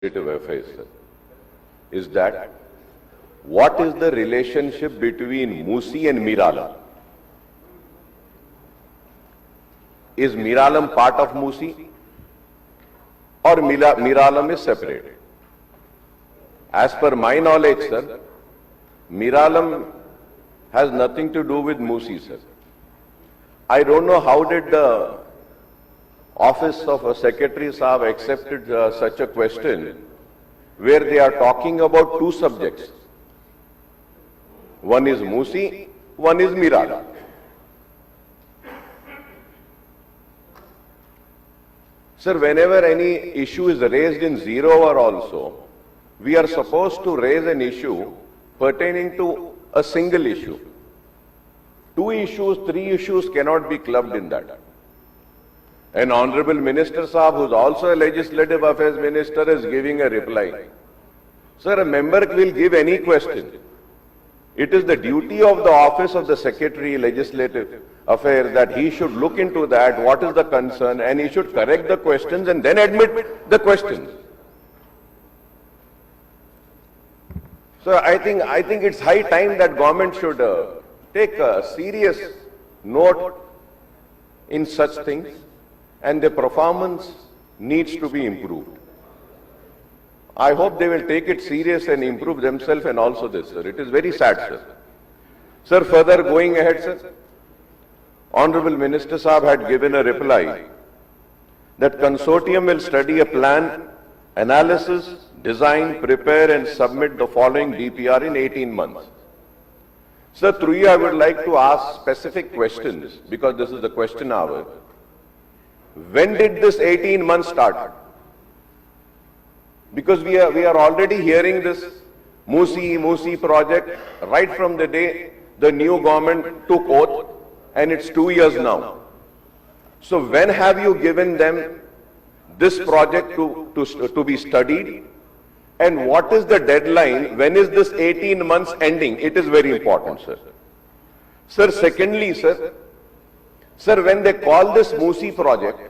affairs, sir, is that what is the relationship between Musi and Miralam? Is Miralam part of Musi or Miralam is separate? As per my knowledge, sir, Miralam has nothing to do with Musi, sir. I don't know how did the office of a secretary Saab accepted such a question where they are talking about two subjects. One is Musi, one is Miralam. Sir, whenever any issue is raised in zero hour also, we are supposed to raise an issue pertaining to a single issue. Two issues, three issues cannot be clubbed in that. An Honorable Minister Saab, who is also a Legislative Affairs Minister, is giving a reply. Sir, a member will give any question. It is the duty of the office of the Secretary, Legislative Affairs, that he should look into that, what is the concern, and he should correct the questions and then admit the questions. So I think it's high time that government should take a serious note in such things, and the performance needs to be improved. I hope they will take it serious and improve themselves and also this, sir. It is very sad, sir. Sir, further going ahead, sir, Honorable Minister Saab had given a reply that consortium will study a plan, analysis, design, prepare and submit the following DPR in 18 months. Sir, through you I would like to ask specific questions because this is the question hour. When did this 18 months start? Because we are already hearing this Musi project right from the day the new government took oath, and it's 2 years now. So when have you given them this project to be studied? And what is the deadline? When is this 18 months ending? It is very important, sir. Sir, secondly, sir, when they call this Musi project,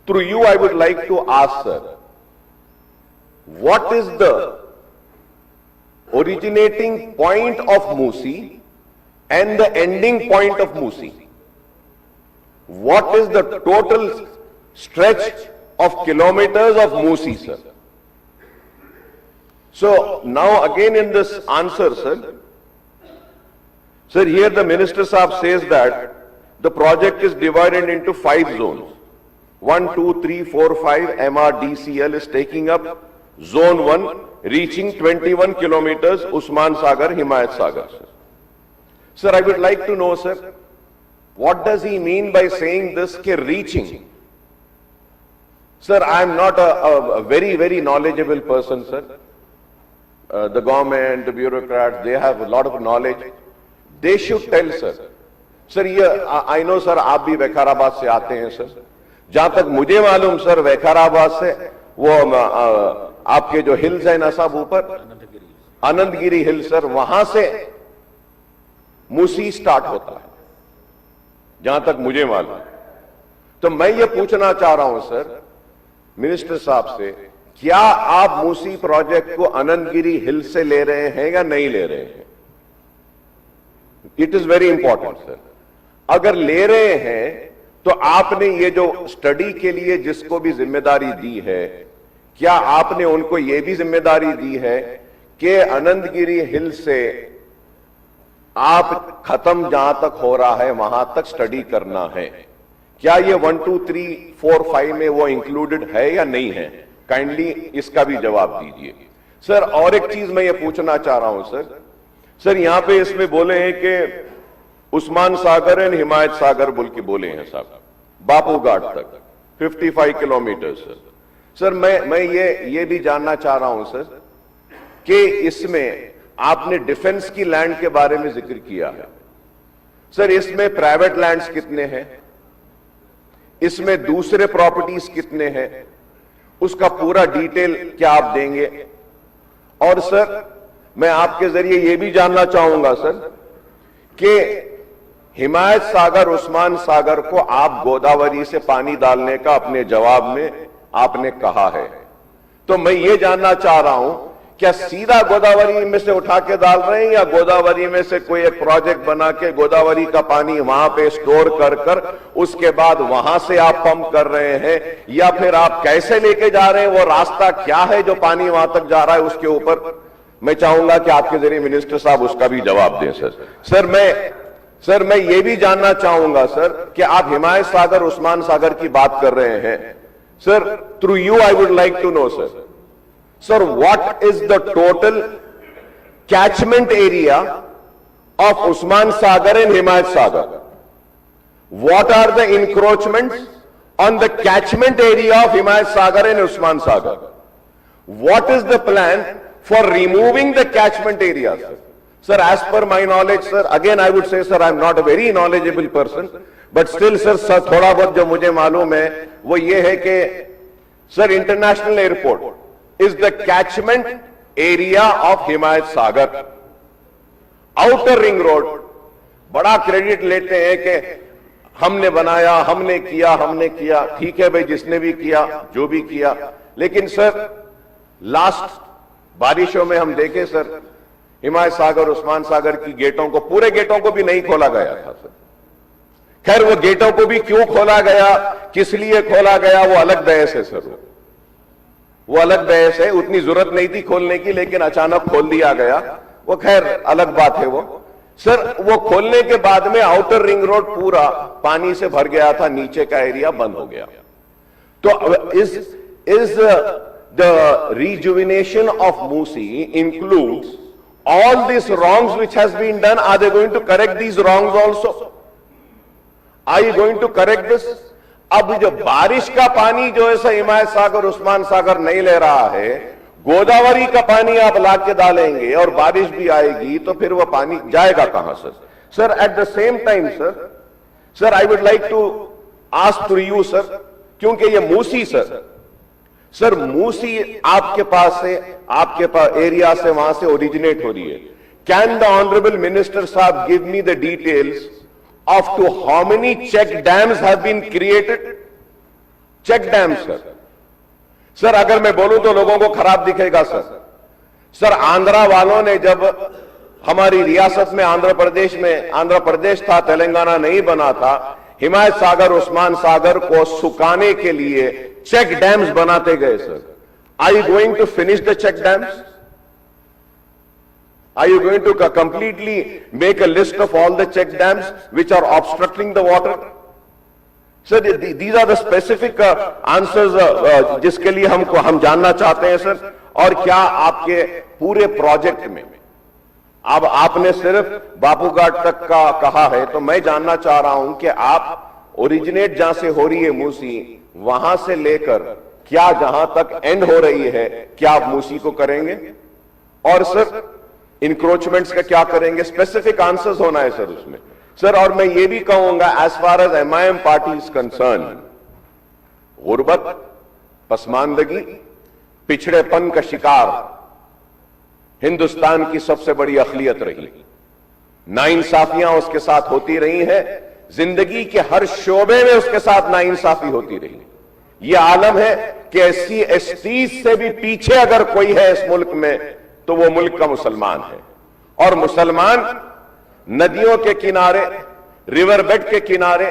through you I would like to ask, sir, what is the originating point of Musi and the ending point of Musi? What is the total stretch of kilometers of Musi, sir? So now again in this answer, sir, here the Minister Saab says that the project is divided into 5 zones. 1, 2, 3, 4, 5, MRDCL is taking up Zone 1, reaching 21 kilometers, Usman Sagar, Himayat Sagar. Sir, I would like to know, sir, what does he mean by saying this, reaching? Sir, I am not a very, very knowledgeable person, sir. The government, the bureaucrats, they have a lot of knowledge. They should tell, sir. Sir, I know, sir, आप भी वैखाराबाद से आते हैं, sir. जहां तक मुझे मालूम, sir, वैखाराबाद से वो आपके जो हिल्स है ना साहब ऊपर आनंदगिरी हिल, सर, वहां से मूसी स्टार्ट होता है, जहां तक मुझे मालूम। तो मैं ये पूछना चाह रहा हूं, सर, मिनिस्टर साहब से, क्या आप मूसी प्रोजेक्ट को आनंदगिरी हिल से ले रहे हैं या नहीं ले रहे हैं? It is very important, sir. अगर ले रहे हैं तो आपने ये जो स्टडी के लिए जिसको भी जिम्मेदारी दी है, क्या आपने उनको ये भी जिम्मेदारी दी है कि आनंदगिरी हिल से आप खत्म जहां तक हो रहा है वहां तक स्टडी करना है? क्या ये 1, 2, 3, 4, 5 में वो इंक्लूडेड है या नहीं है? काइंडली इसका भी जवाब दीजिए, सर। और एक चीज मैं ये पूछना चाह रहा हूं, सर, यहां पे इसमें बोले हैं कि उस्मान सागर एंड हिमायत सागर बोल के बोले हैं साहब, बापू घाट तक 55 किलोमीटर, सर। मैं ये भी जानना चाह रहा हूं, सर, कि इसमें आपने डिफेंस की लैंड के बारे में जिक्र किया है, सर। इसमें प्राइवेट लैंड्स कितने हैं? इसमें दूसरे प्रॉपर्टीज कितने हैं? उसका पूरा डिटेल क्या आप देंगे? और सर, मैं आपके जरिए यह भी जानना चाहूंगा, सर, कि हिमायत सागर, उस्मान सागर को आप गोदावरी से पानी डालने का अपने जवाब में आपने कहा है, तो मैं ये जानना चाह रहा हूं, क्या सीधा गोदावरी में से उठा के डाल रहे हैं या गोदावरी में से कोई एक प्रोजेक्ट बना के गोदावरी का पानी वहां पे स्टोर कर कर उसके बाद वहां से आप पंप कर रहे हैं, या फिर आप कैसे लेके जा रहे हैं? वो रास्ता क्या है जो पानी वहां तक जा रहा है? उसके ऊपर मैं चाहूंगा कि आपके जरिए मिनिस्टर साहब उसका भी जवाब दें। सर मैं ये भी जानना चाहूंगा सर कि आप हिमायत सागर उस्मान सागर की बात कर रहे हैं sir, through you I would like to know sir, what is the total catchment area of Usman Sagar and Himayat Sagar? What are the encroachments on the catchment area of Himayat Sagar and Usman Sagar? What is the plan for removing the catchment area, sir? Sir, as per my knowledge, sir, again I would say, sir, I am not a very knowledgeable person, but still, sir, थोड़ा बहुत जो मुझे मालूम है वो ये है कि sir, international airport is the catchment area of Himayat Sagar. Outer ring road बड़ा क्रेडिट लेते हैं कि हमने बनाया, हमने किया, ठीक है भाई, जिसने भी किया, जो भी किया, लेकिन सर लास्ट बारिशों में हम देखें सर, हिमायत सागर उस्मान सागर की गेटों को, पूरे गेटों को भी नहीं खोला गया था सर। खैर, वो गेटों को भी क्यों खोला गया, किस लिए खोला गया, वो अलग बहस है सर, वो अलग बहस है। उतनी जरूरत नहीं थी खोलने की, लेकिन अचानक खोल दिया गया, वो खैर अलग बात है वो सर। वो खोलने के बाद में आउटर रिंग रोड पूरा पानी से भर गया था, नीचे का एरिया बंद हो गया। तो is the rejuvenation of Musi includes all these wrongs which has been done? Are they going to correct these wrongs also? Are you going to correct this? अब जो बारिश का पानी जो है हिमायत सागर उस्मान सागर नहीं ले रहा है, गोदावरी का पानी आप ला के डालेंगे और बारिश भी आएगी, तो फिर वो पानी जाएगा कहां sir? At the same time sir I would like to ask to you sir, क्योंकि ये मूसी सर मूसी आपके पास एरिया से वहां से ओरिजिनेट हो रही है। कैन द ऑनरेबल मिनिस्टर साहब give me the details of to how many check dams have been created? Check dams sir अगर मैं बोलूं तो लोगों को खराब दिखेगा सर। आंध्रा वालों ने, जब हमारी रियासत में आंध्र प्रदेश था, तेलंगाना नहीं बना था, हिमायत सागर उस्मान सागर को सुखाने के लिए चेक डैम्स बनाते गए sir. Are you going to finish the check dams? Are you going to completely make a list of all the check dams which are obstructing the water? Sir, these are the specific answers जिसके लिए हम जानना चाहते हैं sir. और क्या आपके पूरे प्रोजेक्ट में, अब आपने सिर्फ बाबूघाट तक का कहा है, तो मैं जानना चाह रहा हूं कि आप ओरिजिनेट जहां से हो रही है मूसी, वहां से लेकर क्या जहां तक एंड हो रही है, क्या आप मूसी को करेंगे? और सर इंक्रोचमेंट्स का क्या करेंगे? स्पेसिफिक आंसर्स होना है सर उसमें सर। और मैं ये भी कहूंगा, as far as MIM party is concern, गुर्बत, पसमानदगी, पिछड़ेपन का शिकार हिंदुस्तान की सबसे बड़ी अखलियत रही। नाइंसाफियां उसके साथ होती रही हैं, जिंदगी के हर शोबे में उसके साथ नाइंसाफी होती रही। यह आलम है कि SC ST से भी पीछे अगर कोई है इस मुल्क में, तो वो मुल्क का मुसलमान है। और मुसलमान नदियों के किनारे, रिवर बेड के किनारे,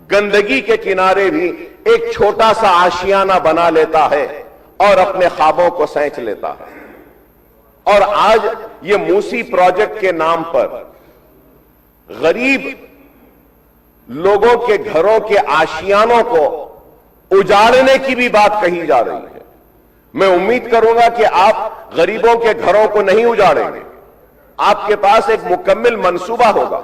गंदगी के किनारे भी एक छोटा सा आशियाना बना लेता है और अपने ख्वाबों को सैंच लेता है। और आज ये मूसी प्रोजेक्ट के नाम पर गरीब लोगों के घरों के आशियानों को उजाड़ने की भी बात कही जा रही है। मैं उम्मीद करूंगा कि आप गरीबों के घरों को नहीं उजाड़ेंगे, आपके पास एक मुकम्मल मंसूबा होगा।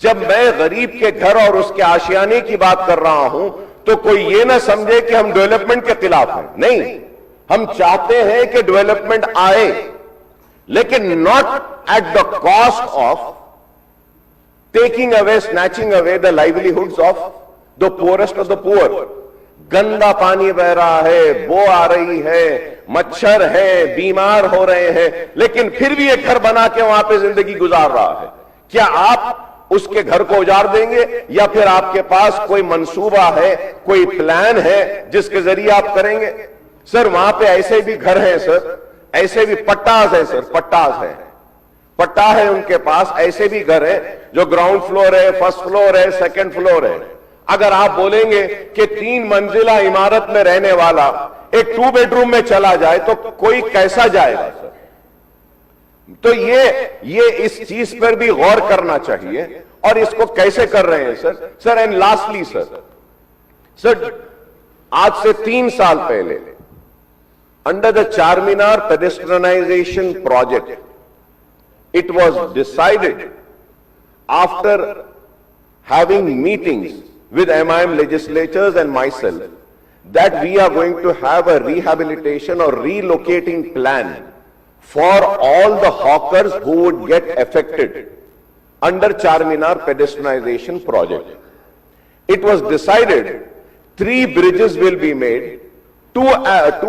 जब मैं गरीब के घर और उसके आशियाने की बात कर रहा हूं, तो कोई ये ना समझे कि हम डेवलपमेंट के खिलाफ हैं। नहीं, हम चाहते हैं कि डेवलपमेंट आए, लेकिन not at the cost of taking away, snatching away the livelihoods of the poorest of the poor. गंदा पानी बह रहा है, बो आ रही है, मच्छर है, बीमार हो रहे हैं, लेकिन फिर भी एक घर बना के वहां पे जिंदगी गुजार रहा है। क्या आप उसके घर को उजाड़ देंगे, या फिर आपके पास कोई मंसूबा है, कोई प्लान है जिसके जरिए आप करेंगे? सर वहां पे ऐसे भी घर हैं सर, ऐसे भी पट्टास है सर, पट्टास है, पट्टा है उनके पास, ऐसे भी घर है जो ग्राउंड फ्लोर है, फर्स्ट फ्लोर है, सेकंड फ्लोर है। अगर आप बोलेंगे कि 3 मंजिला इमारत में रहने वाला एक 2 बेडरूम में चला जाए तो कोई कैसा जाएगा सर? तो ये इस चीज पर भी गौर करना चाहिए और इसको कैसे कर रहे हैं sir? Sir and lastly sir आज से 3 साल पहले under the Charminar pedestrianisation project it was decided after having meetings with MIM legislators and myself that we are going to have a rehabilitation or relocating plan for all the hawkers who would get affected under Charminar pedestrianization project. It was decided 3 bridges will be made, two at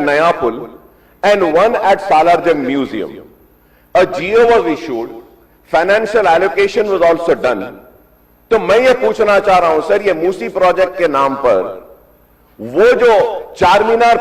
Nayapul and 1 at Salarjung Museum. A GO was issued, financial allocation was also done. तो मैं ये पूछना चाह रहा हूं sir, ये Musi project के नाम पर वो जो चारमीनार